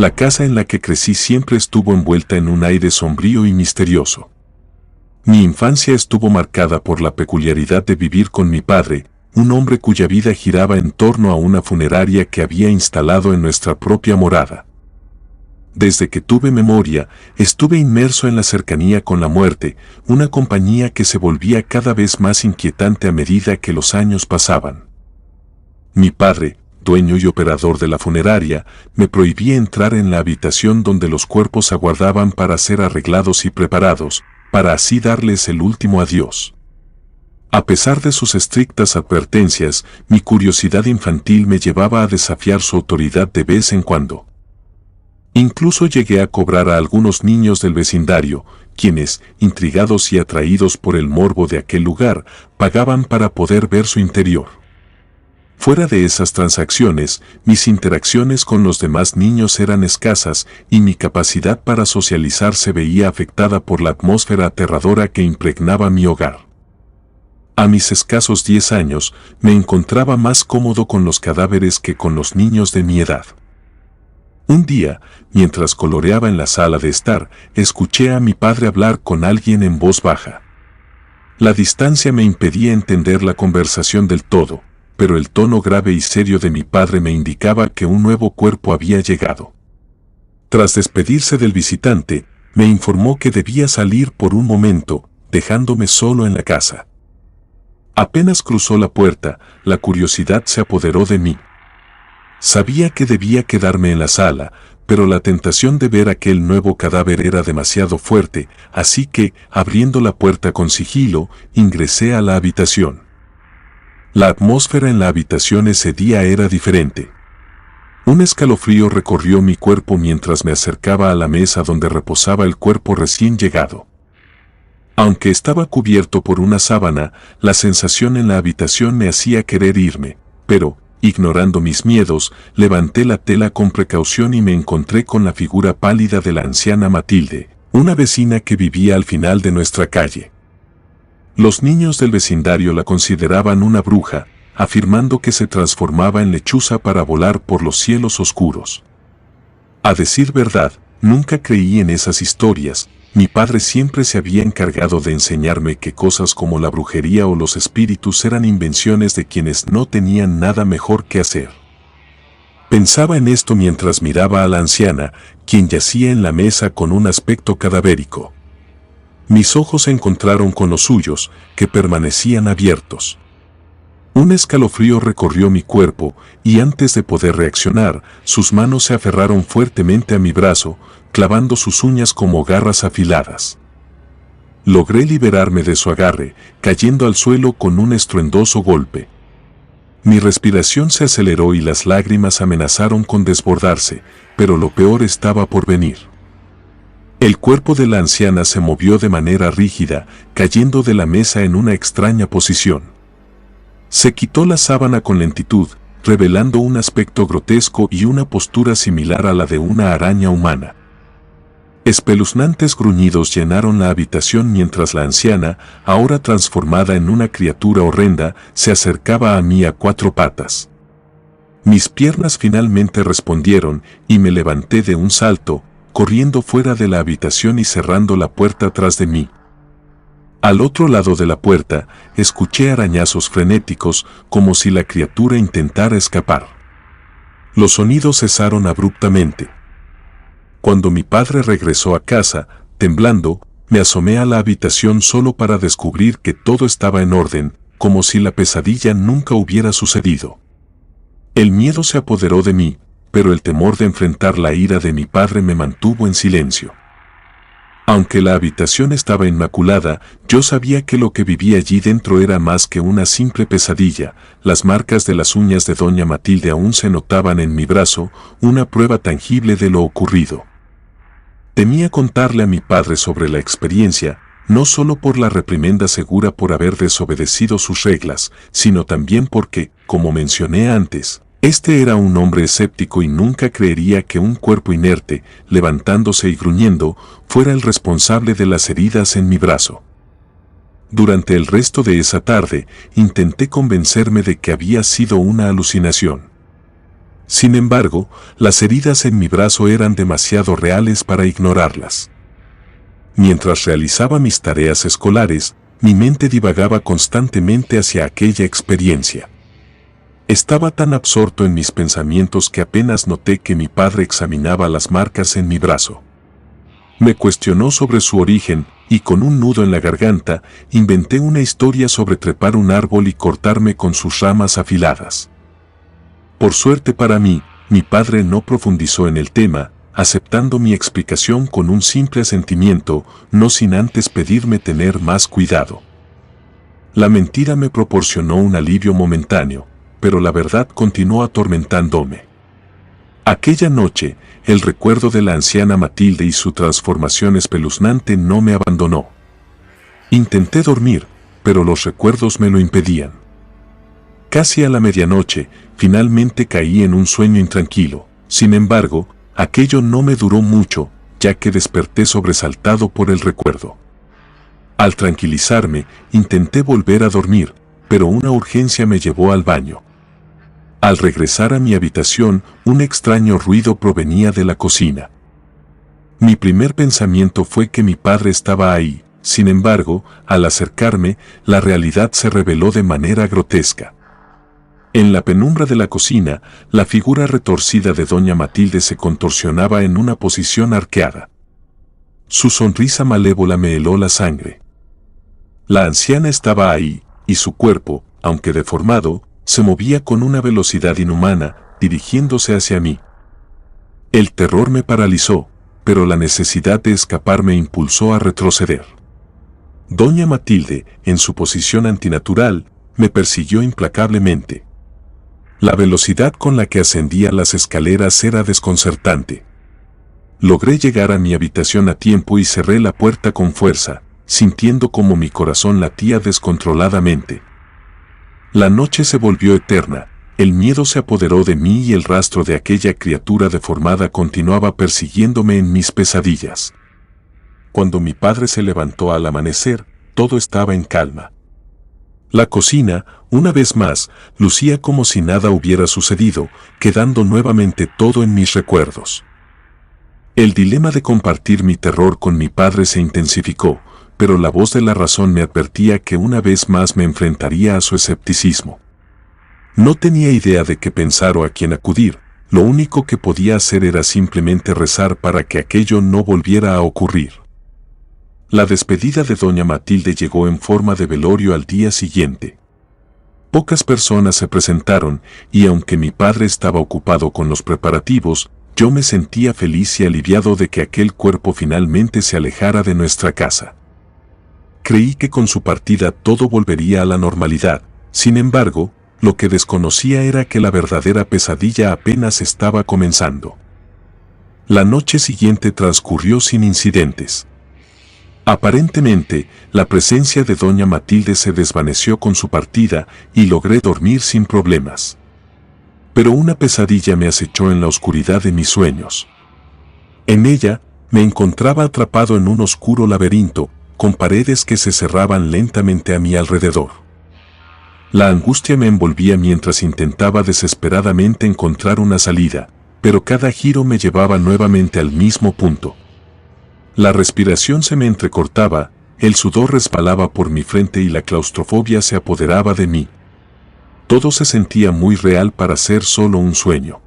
La casa en la que crecí siempre estuvo envuelta en un aire sombrío y misterioso. Mi infancia estuvo marcada por la peculiaridad de vivir con mi padre, un hombre cuya vida giraba en torno a una funeraria que había instalado en nuestra propia morada. Desde que tuve memoria, estuve inmerso en la cercanía con la muerte, una compañía que se volvía cada vez más inquietante a medida que los años pasaban. Mi padre, dueño y operador de la funeraria, me prohibía entrar en la habitación donde los cuerpos aguardaban para ser arreglados y preparados, para así darles el último adiós. A pesar de sus estrictas advertencias, mi curiosidad infantil me llevaba a desafiar su autoridad de vez en cuando. Incluso llegué a cobrar a algunos niños del vecindario, quienes, intrigados y atraídos por el morbo de aquel lugar, pagaban para poder ver su interior. Fuera de esas transacciones, mis interacciones con los demás niños eran escasas y mi capacidad para socializar se veía afectada por la atmósfera aterradora que impregnaba mi hogar. A mis escasos 10 años, me encontraba más cómodo con los cadáveres que con los niños de mi edad. Un día, mientras coloreaba en la sala de estar, escuché a mi padre hablar con alguien en voz baja. La distancia me impedía entender la conversación del todo, pero el tono grave y serio de mi padre me indicaba que un nuevo cuerpo había llegado. Tras despedirse del visitante, me informó que debía salir por un momento, dejándome solo en la casa. Apenas cruzó la puerta, la curiosidad se apoderó de mí. Sabía que debía quedarme en la sala, pero la tentación de ver aquel nuevo cadáver era demasiado fuerte, así que, abriendo la puerta con sigilo, ingresé a la habitación. La atmósfera en la habitación ese día era diferente. Un escalofrío recorrió mi cuerpo mientras me acercaba a la mesa donde reposaba el cuerpo recién llegado. Aunque estaba cubierto por una sábana, la sensación en la habitación me hacía querer irme, pero, ignorando mis miedos, levanté la tela con precaución y me encontré con la figura pálida de la anciana Matilde, una vecina que vivía al final de nuestra calle. Los niños del vecindario la consideraban una bruja, afirmando que se transformaba en lechuza para volar por los cielos oscuros. A decir verdad, nunca creí en esas historias. Mi padre siempre se había encargado de enseñarme que cosas como la brujería o los espíritus eran invenciones de quienes no tenían nada mejor que hacer. Pensaba en esto mientras miraba a la anciana, quien yacía en la mesa con un aspecto cadavérico. Mis ojos se encontraron con los suyos, que permanecían abiertos. Un escalofrío recorrió mi cuerpo, y antes de poder reaccionar, sus manos se aferraron fuertemente a mi brazo, clavando sus uñas como garras afiladas. Logré liberarme de su agarre, cayendo al suelo con un estruendoso golpe. Mi respiración se aceleró y las lágrimas amenazaron con desbordarse, pero lo peor estaba por venir. El cuerpo de la anciana se movió de manera rígida, cayendo de la mesa en una extraña posición. Se quitó la sábana con lentitud, revelando un aspecto grotesco y una postura similar a la de una araña humana. Espeluznantes gruñidos llenaron la habitación mientras la anciana, ahora transformada en una criatura horrenda, se acercaba a mí a 4 patas. Mis piernas finalmente respondieron y me levanté de un salto, corriendo fuera de la habitación y cerrando la puerta tras de mí. Al otro lado de la puerta, escuché arañazos frenéticos como si la criatura intentara escapar. Los sonidos cesaron abruptamente. Cuando mi padre regresó a casa, temblando, me asomé a la habitación solo para descubrir que todo estaba en orden, como si la pesadilla nunca hubiera sucedido. El miedo se apoderó de mí, pero el temor de enfrentar la ira de mi padre me mantuvo en silencio. Aunque la habitación estaba inmaculada, yo sabía que lo que vivía allí dentro era más que una simple pesadilla. Las marcas de las uñas de doña Matilde aún se notaban en mi brazo, una prueba tangible de lo ocurrido. Temía contarle a mi padre sobre la experiencia, no solo por la reprimenda segura por haber desobedecido sus reglas, sino también porque, como mencioné antes, este era un hombre escéptico y nunca creería que un cuerpo inerte, levantándose y gruñendo, fuera el responsable de las heridas en mi brazo. Durante el resto de esa tarde, intenté convencerme de que había sido una alucinación. Sin embargo, las heridas en mi brazo eran demasiado reales para ignorarlas. Mientras realizaba mis tareas escolares, mi mente divagaba constantemente hacia aquella experiencia. Estaba tan absorto en mis pensamientos que apenas noté que mi padre examinaba las marcas en mi brazo. Me cuestionó sobre su origen, y con un nudo en la garganta, inventé una historia sobre trepar un árbol y cortarme con sus ramas afiladas. Por suerte para mí, mi padre no profundizó en el tema, aceptando mi explicación con un simple asentimiento, no sin antes pedirme tener más cuidado. La mentira me proporcionó un alivio momentáneo, pero la verdad continuó atormentándome. Aquella noche, el recuerdo de la anciana Matilde y su transformación espeluznante no me abandonó. Intenté dormir, pero los recuerdos me lo impedían. Casi a la medianoche, finalmente caí en un sueño intranquilo. Sin embargo, aquello no me duró mucho, ya que desperté sobresaltado por el recuerdo. Al tranquilizarme, intenté volver a dormir, pero una urgencia me llevó al baño. Al regresar a mi habitación, un extraño ruido provenía de la cocina. Mi primer pensamiento fue que mi padre estaba ahí. Sin embargo, al acercarme, la realidad se reveló de manera grotesca. En la penumbra de la cocina, la figura retorcida de doña Matilde se contorsionaba en una posición arqueada. Su sonrisa malévola me heló la sangre. La anciana estaba ahí, y su cuerpo, aunque deformado, se movía con una velocidad inhumana, dirigiéndose hacia mí. El terror me paralizó, pero la necesidad de escapar me impulsó a retroceder. Doña Matilde, en su posición antinatural, me persiguió implacablemente. La velocidad con la que ascendía las escaleras era desconcertante. Logré llegar a mi habitación a tiempo y cerré la puerta con fuerza, sintiendo como mi corazón latía descontroladamente. La noche se volvió eterna, el miedo se apoderó de mí y el rastro de aquella criatura deformada continuaba persiguiéndome en mis pesadillas. Cuando mi padre se levantó al amanecer, todo estaba en calma. La cocina, una vez más, lucía como si nada hubiera sucedido, quedando nuevamente todo en mis recuerdos. El dilema de compartir mi terror con mi padre se intensificó, pero la voz de la razón me advertía que una vez más me enfrentaría a su escepticismo. No tenía idea de qué pensar o a quién acudir, lo único que podía hacer era simplemente rezar para que aquello no volviera a ocurrir. La despedida de doña Matilde llegó en forma de velorio al día siguiente. Pocas personas se presentaron, y aunque mi padre estaba ocupado con los preparativos, yo me sentía feliz y aliviado de que aquel cuerpo finalmente se alejara de nuestra casa. Creí que con su partida todo volvería a la normalidad. Sin embargo, lo que desconocía era que la verdadera pesadilla apenas estaba comenzando. La noche siguiente transcurrió sin incidentes. Aparentemente, la presencia de doña Matilde se desvaneció con su partida y logré dormir sin problemas. Pero una pesadilla me acechó en la oscuridad de mis sueños. En ella, me encontraba atrapado en un oscuro laberinto, con paredes que se cerraban lentamente a mi alrededor. La angustia me envolvía mientras intentaba desesperadamente encontrar una salida, pero cada giro me llevaba nuevamente al mismo punto. La respiración se me entrecortaba, el sudor resbalaba por mi frente y la claustrofobia se apoderaba de mí. Todo se sentía muy real para ser solo un sueño.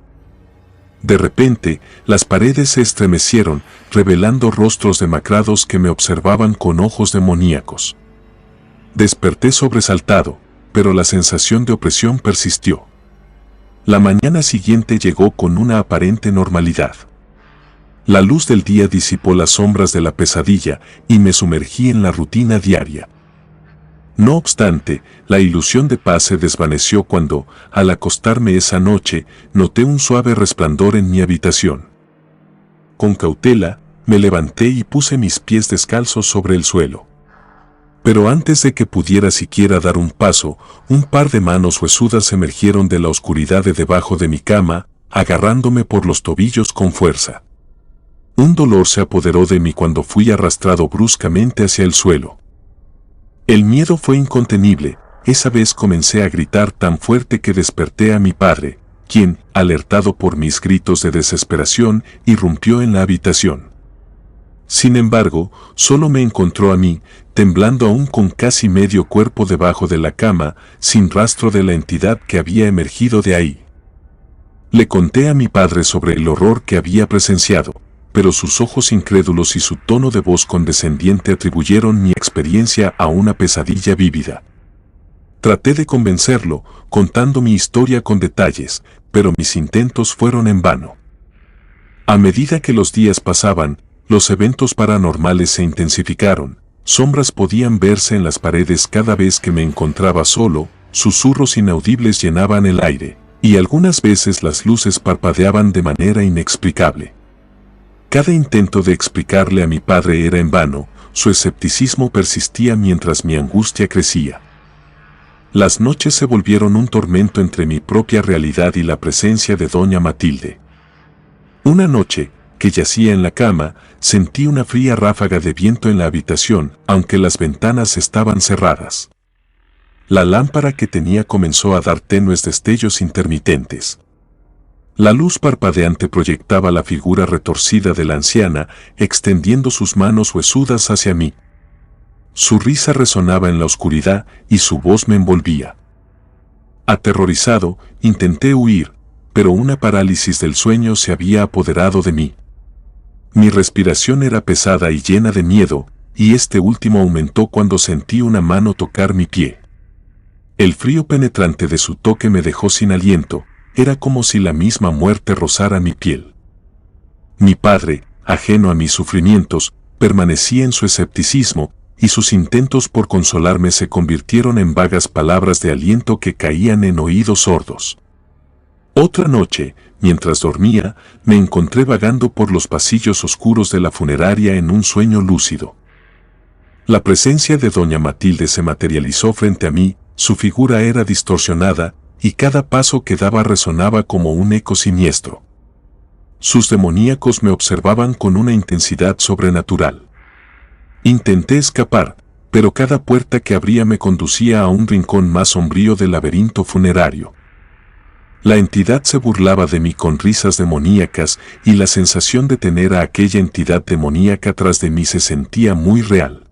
De repente, las paredes se estremecieron, revelando rostros demacrados que me observaban con ojos demoníacos. Desperté sobresaltado, pero la sensación de opresión persistió. La mañana siguiente llegó con una aparente normalidad. La luz del día disipó las sombras de la pesadilla y me sumergí en la rutina diaria. No obstante, la ilusión de paz se desvaneció cuando, al acostarme esa noche, noté un suave resplandor en mi habitación. Con cautela, me levanté y puse mis pies descalzos sobre el suelo. Pero antes de que pudiera siquiera dar un paso, un par de manos huesudas emergieron de la oscuridad de debajo de mi cama, agarrándome por los tobillos con fuerza. Un dolor se apoderó de mí cuando fui arrastrado bruscamente hacia el suelo. El miedo fue incontenible. Esa vez comencé a gritar tan fuerte que desperté a mi padre, quien, alertado por mis gritos de desesperación, irrumpió en la habitación. Sin embargo, solo me encontró a mí, temblando aún con casi medio cuerpo debajo de la cama, sin rastro de la entidad que había emergido de ahí. Le conté a mi padre sobre el horror que había presenciado, pero sus ojos incrédulos y su tono de voz condescendiente atribuyeron mi experiencia a una pesadilla vívida. Traté de convencerlo, contando mi historia con detalles, pero mis intentos fueron en vano. A medida que los días pasaban, los eventos paranormales se intensificaron, sombras podían verse en las paredes cada vez que me encontraba solo, susurros inaudibles llenaban el aire, y algunas veces las luces parpadeaban de manera inexplicable. Cada intento de explicarle a mi padre era en vano, su escepticismo persistía mientras mi angustia crecía. Las noches se volvieron un tormento entre mi propia realidad y la presencia de doña Matilde. Una noche, que yacía en la cama, sentí una fría ráfaga de viento en la habitación, aunque las ventanas estaban cerradas. La lámpara que tenía comenzó a dar tenues destellos intermitentes. La luz parpadeante proyectaba la figura retorcida de la anciana, extendiendo sus manos huesudas hacia mí. Su risa resonaba en la oscuridad y su voz me envolvía. Aterrorizado, intenté huir, pero una parálisis del sueño se había apoderado de mí. Mi respiración era pesada y llena de miedo, y este último aumentó cuando sentí una mano tocar mi pie. El frío penetrante de su toque me dejó sin aliento, era como si la misma muerte rozara mi piel. Mi padre, ajeno a mis sufrimientos, permanecía en su escepticismo, y sus intentos por consolarme se convirtieron en vagas palabras de aliento que caían en oídos sordos. Otra noche, mientras dormía, me encontré vagando por los pasillos oscuros de la funeraria en un sueño lúcido. La presencia de doña Matilde se materializó frente a mí, su figura era distorsionada, y cada paso que daba resonaba como un eco siniestro. Sus demoníacos me observaban con una intensidad sobrenatural. Intenté escapar, pero cada puerta que abría me conducía a un rincón más sombrío del laberinto funerario. La entidad se burlaba de mí con risas demoníacas y la sensación de tener a aquella entidad demoníaca tras de mí se sentía muy real.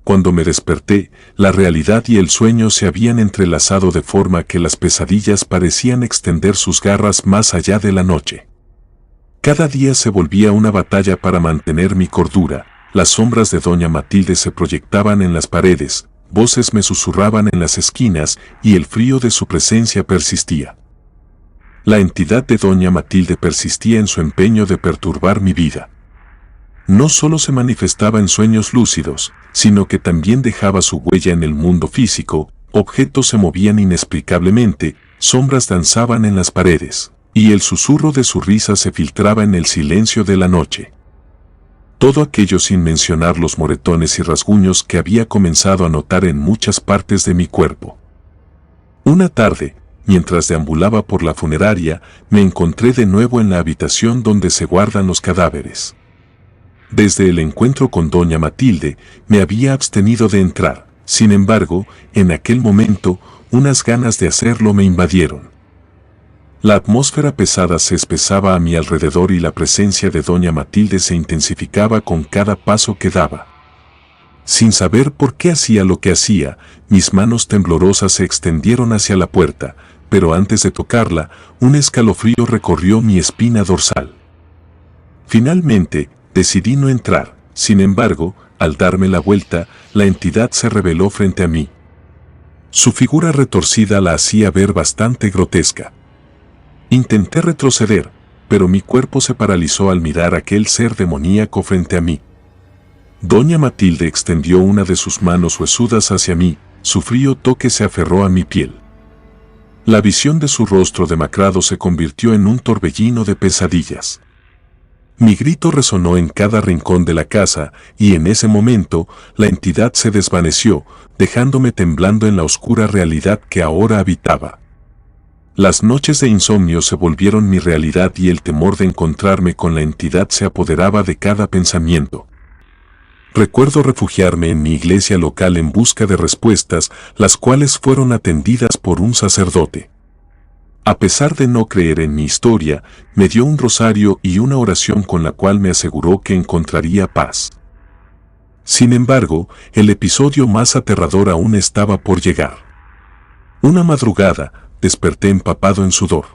Cuando me desperté, la realidad y el sueño se habían entrelazado de forma que las pesadillas parecían extender sus garras más allá de la noche. Cada día se volvía una batalla para mantener mi cordura, las sombras de doña Matilde se proyectaban en las paredes, voces me susurraban en las esquinas y el frío de su presencia persistía. La entidad de doña Matilde persistía en su empeño de perturbar mi vida. No solo se manifestaba en sueños lúcidos, sino que también dejaba su huella en el mundo físico, objetos se movían inexplicablemente, sombras danzaban en las paredes, y el susurro de su risa se filtraba en el silencio de la noche. Todo aquello sin mencionar los moretones y rasguños que había comenzado a notar en muchas partes de mi cuerpo. Una tarde, mientras deambulaba por la funeraria, me encontré de nuevo en la habitación donde se guardan los cadáveres. Desde el encuentro con doña Matilde, me había abstenido de entrar, sin embargo, en aquel momento, unas ganas de hacerlo me invadieron. La atmósfera pesada se espesaba a mi alrededor y la presencia de doña Matilde se intensificaba con cada paso que daba. Sin saber por qué hacía lo que hacía, mis manos temblorosas se extendieron hacia la puerta, pero antes de tocarla, un escalofrío recorrió mi espina dorsal. Finalmente, decidí no entrar, sin embargo, al darme la vuelta, la entidad se reveló frente a mí. Su figura retorcida la hacía ver bastante grotesca. Intenté retroceder, pero mi cuerpo se paralizó al mirar aquel ser demoníaco frente a mí. Doña Matilde extendió una de sus manos huesudas hacia mí, su frío toque se aferró a mi piel. La visión de su rostro demacrado se convirtió en un torbellino de pesadillas. Mi grito resonó en cada rincón de la casa, y en ese momento, la entidad se desvaneció, dejándome temblando en la oscura realidad que ahora habitaba. Las noches de insomnio se volvieron mi realidad y el temor de encontrarme con la entidad se apoderaba de cada pensamiento. Recuerdo refugiarme en mi iglesia local en busca de respuestas, las cuales fueron atendidas por un sacerdote. A pesar de no creer en mi historia, me dio un rosario y una oración con la cual me aseguró que encontraría paz. Sin embargo, el episodio más aterrador aún estaba por llegar. Una madrugada, desperté empapado en sudor.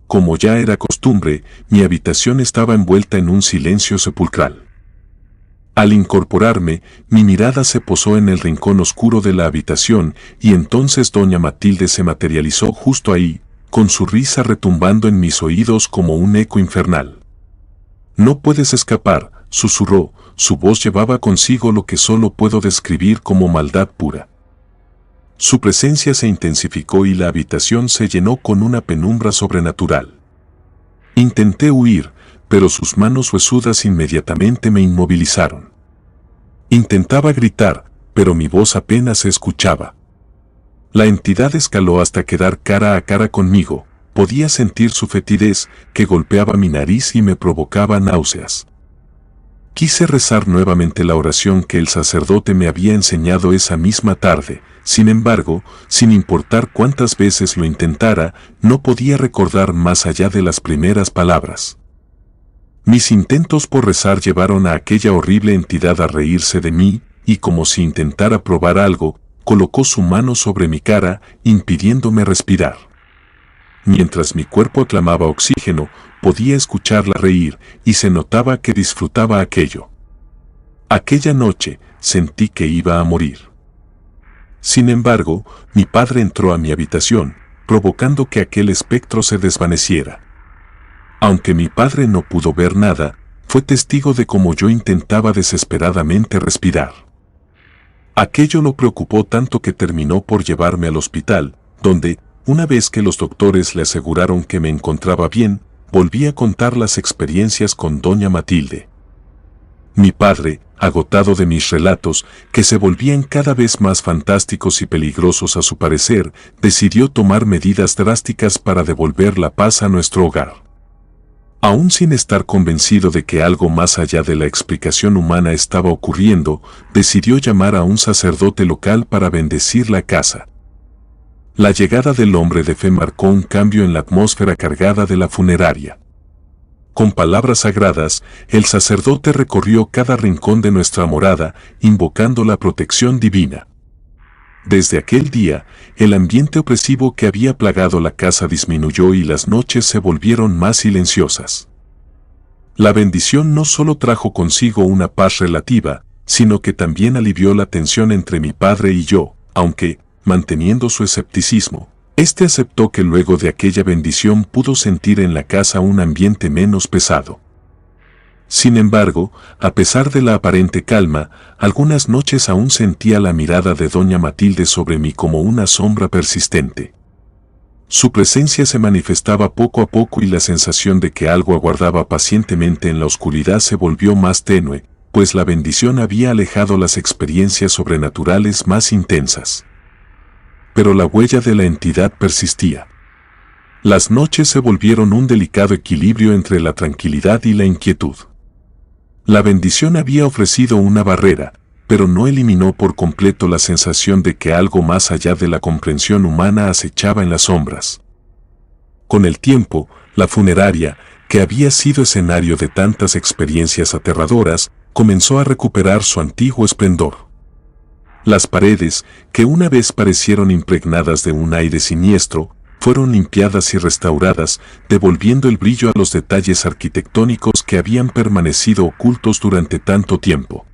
Como ya era costumbre, mi habitación estaba envuelta en un silencio sepulcral. Al incorporarme, mi mirada se posó en el rincón oscuro de la habitación y entonces doña Matilde se materializó justo ahí, con su risa retumbando en mis oídos como un eco infernal. «No puedes escapar», susurró, su voz llevaba consigo lo que solo puedo describir como maldad pura. Su presencia se intensificó y la habitación se llenó con una penumbra sobrenatural. Intenté huir, pero sus manos huesudas inmediatamente me inmovilizaron. Intentaba gritar, pero mi voz apenas se escuchaba. La entidad escaló hasta quedar cara a cara conmigo. Podía sentir su fetidez, que golpeaba mi nariz y me provocaba náuseas. Quise rezar nuevamente la oración que el sacerdote me había enseñado esa misma tarde. Sin embargo, sin importar cuántas veces lo intentara, no podía recordar más allá de las primeras palabras. Mis intentos por rezar llevaron a aquella horrible entidad a reírse de mí, y como si intentara probar algo, colocó su mano sobre mi cara, impidiéndome respirar. Mientras mi cuerpo aclamaba oxígeno, podía escucharla reír, y se notaba que disfrutaba aquello. Aquella noche, sentí que iba a morir. Sin embargo, mi padre entró a mi habitación, provocando que aquel espectro se desvaneciera. Aunque mi padre no pudo ver nada, fue testigo de cómo yo intentaba desesperadamente respirar. Aquello lo preocupó tanto que terminó por llevarme al hospital, donde, una vez que los doctores le aseguraron que me encontraba bien, volví a contar las experiencias con doña Matilde. Mi padre, agotado de mis relatos, que se volvían cada vez más fantásticos y peligrosos a su parecer, decidió tomar medidas drásticas para devolver la paz a nuestro hogar. Aún sin estar convencido de que algo más allá de la explicación humana estaba ocurriendo, decidió llamar a un sacerdote local para bendecir la casa. La llegada del hombre de fe marcó un cambio en la atmósfera cargada de la funeraria. Con palabras sagradas, el sacerdote recorrió cada rincón de nuestra morada, invocando la protección divina. Desde aquel día, el ambiente opresivo que había plagado la casa disminuyó y las noches se volvieron más silenciosas. La bendición no solo trajo consigo una paz relativa, sino que también alivió la tensión entre mi padre y yo, aunque, manteniendo su escepticismo, este aceptó que luego de aquella bendición pudo sentir en la casa un ambiente menos pesado. Sin embargo, a pesar de la aparente calma, algunas noches aún sentía la mirada de doña Matilde sobre mí como una sombra persistente. Su presencia se manifestaba poco a poco y la sensación de que algo aguardaba pacientemente en la oscuridad se volvió más tenue, pues la bendición había alejado las experiencias sobrenaturales más intensas. Pero la huella de la entidad persistía. Las noches se volvieron un delicado equilibrio entre la tranquilidad y la inquietud. La bendición había ofrecido una barrera, pero no eliminó por completo la sensación de que algo más allá de la comprensión humana acechaba en las sombras. Con el tiempo, la funeraria, que había sido escenario de tantas experiencias aterradoras, comenzó a recuperar su antiguo esplendor. Las paredes, que una vez parecieron impregnadas de un aire siniestro, fueron limpiadas y restauradas, devolviendo el brillo a los detalles arquitectónicos que habían permanecido ocultos durante tanto tiempo.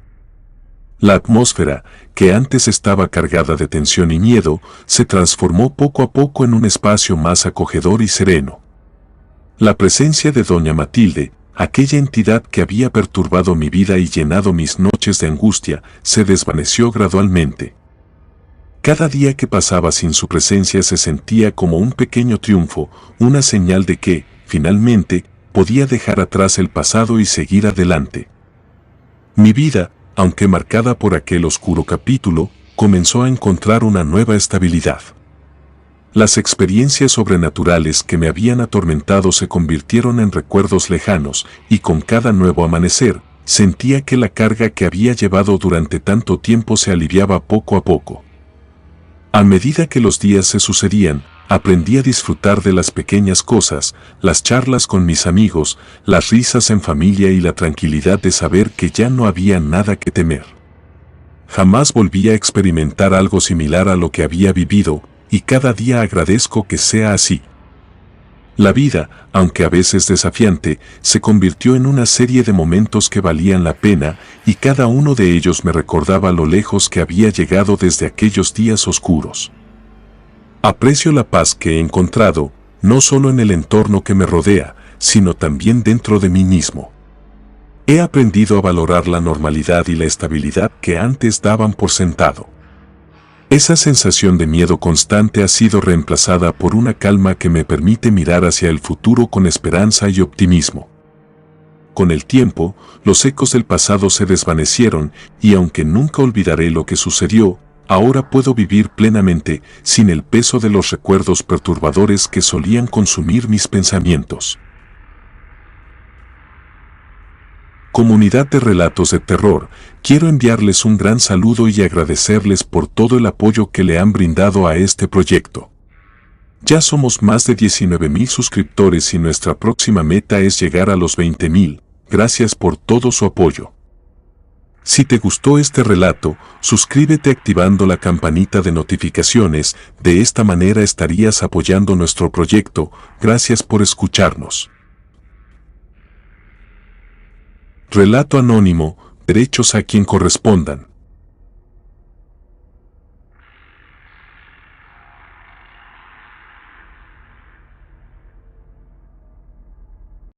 La atmósfera, que antes estaba cargada de tensión y miedo, se transformó poco a poco en un espacio más acogedor y sereno. La presencia de doña Matilde, aquella entidad que había perturbado mi vida y llenado mis noches de angustia, se desvaneció gradualmente. Cada día que pasaba sin su presencia se sentía como un pequeño triunfo, una señal de que, finalmente, podía dejar atrás el pasado y seguir adelante. Mi vida, aunque marcada por aquel oscuro capítulo, comenzó a encontrar una nueva estabilidad. Las experiencias sobrenaturales que me habían atormentado se convirtieron en recuerdos lejanos, y con cada nuevo amanecer, sentía que la carga que había llevado durante tanto tiempo se aliviaba poco a poco. A medida que los días se sucedían, aprendí a disfrutar de las pequeñas cosas, las charlas con mis amigos, las risas en familia y la tranquilidad de saber que ya no había nada que temer. Jamás volví a experimentar algo similar a lo que había vivido, y cada día agradezco que sea así. La vida, aunque a veces desafiante, se convirtió en una serie de momentos que valían la pena, y cada uno de ellos me recordaba lo lejos que había llegado desde aquellos días oscuros. Aprecio la paz que he encontrado, no solo en el entorno que me rodea, sino también dentro de mí mismo. He aprendido a valorar la normalidad y la estabilidad que antes daban por sentado. Esa sensación de miedo constante ha sido reemplazada por una calma que me permite mirar hacia el futuro con esperanza y optimismo. Con el tiempo, los ecos del pasado se desvanecieron y aunque nunca olvidaré lo que sucedió, ahora puedo vivir plenamente sin el peso de los recuerdos perturbadores que solían consumir mis pensamientos. Comunidad de Relatos de Terror, quiero enviarles un gran saludo y agradecerles por todo el apoyo que le han brindado a este proyecto. Ya somos más de 19,000 suscriptores y nuestra próxima meta es llegar a los 20,000. Gracias por todo su apoyo. Si te gustó este relato, suscríbete activando la campanita de notificaciones, de esta manera estarías apoyando nuestro proyecto. Gracias por escucharnos. Relato anónimo, derechos a quien correspondan.